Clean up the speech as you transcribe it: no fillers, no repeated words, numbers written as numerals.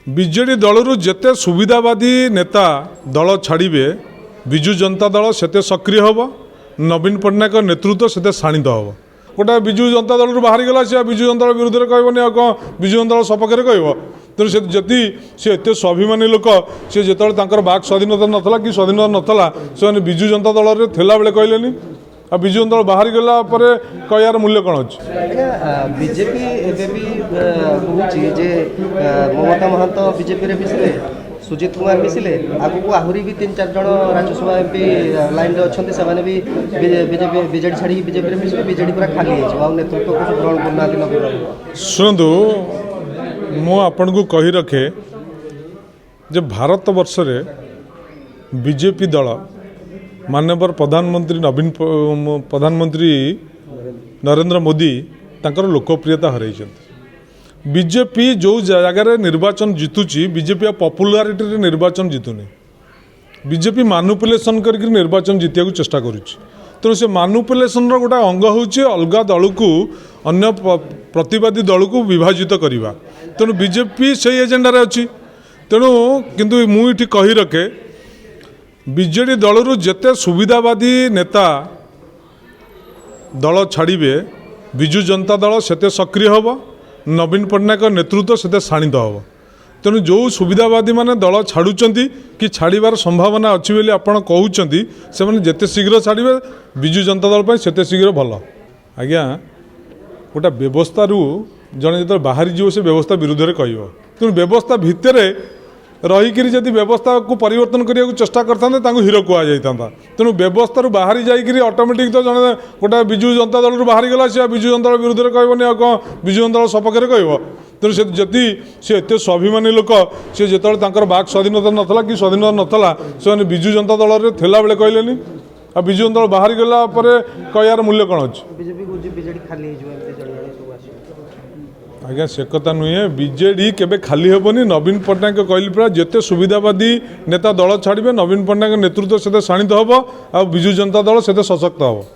विजेडी दलरू जेते सुविधावादी नेता दल छाड़े विजु जनता दल सेते सक्रिय हम नवीन पट्टनायक नेतृत्व सेते शाणित हम गोटे विजु जनता दल बाहरी गला सी विजु जनता दल विरुद्ध कहबनी आ कौन विजु जनता दल सपक्ष कह तेणु से जदि सी एत स्वाभिमानी लोक सी जो बाक स्वाधीनता नाला कि स्वाधीनता नाला से विजु जनता दल में थिला बेले कहलेनी आ विजु जनता दल बाहरी गला कहर मूल्य कौन अच्छे बीजेपी जे ममता महंत बीजेपी मिसिले सुजित कुमार मिसिले आगू आहरी भी 3-4 जन राज्यसभा एमपी लाइन में अच्छा से भी बीजेपी बीजेडी छाड़ी बीजेपी मिसिले बीजेडी पूरा खाली नेतृत्व को ग्रहण करना शुणु मु आपन को कही रखे जे भारत वर्ष रे बीजेपी दल माननीय प्रधानमंत्री नरेंद्र मोदी तांकर लोकप्रियता हरई बीजेपी जो जगार निर्वाचन जितुची बीजेपी पॉपुलारिटी रे निर्वाचन जितुनी बीजेपी मानुपुलेसन कर निर्वाचन जितिया को चेष्टा करुच्ची तेणु से मानुपुलेसन गोटे अंग होची अलगा दल को अन्य प्रतिवादी दल को विभाजित करवा तेणु बीजेपी से एजेंडा रे अच्छी तेणु किंतु मुझे कही रखे विजेडी दलरू जेते सुविधावादी नेता दल छाड़े विजु जनता दल सेते सक्रिय हम नवीन पट्टनायक नेतृत्व सेते शाणित हम तेणु जो सुविधावादी माने दल छाड़ुंट कि छाड़बार संभावना अच्छी बोली आपड़ कहते से जिते शीघ्र छाड़े विजु जनता दल पर सेते शीघ्र भल आज्ञा गोटे व्यवस्था जड़े जो बाहरी जीव से व्यवस्था विरुद्ध में कह तेणु व्यवस्था भितर रहीकि जदि व्यवस्था को परिवर्तन करने को चेष्टा करते हिरो कहुता तेणु व्यवस्था बाहरी जाकि ऑटोमेटिक तो जड़े गोटे विजु जनता दल बाहरी गला सी विजु जनता दल विरुद्ध में कहबनी आ कौन विजु जनता दल सपक्ष कह तेणु से जदि सी एत स्वाभिमानी लोक सी जो बाक स्वाधीनता नाला कि स्वाधीनता नाला से विजु जनता दल में थिला बेले कहलेनी आ विजु जनता दल बाहरी गला कहर मूल्य कौन अच्छे आज्ञा से कथा नुहे बीजेडी केबे खाली हेबनी नवीन पट्टनायक कहली पूरा जिते सुविधावादी नेता दल छाड़े नवीन पट्टनायक नेतृत्व से शाणित हम आ विजु जनता दल से सशक्त हम।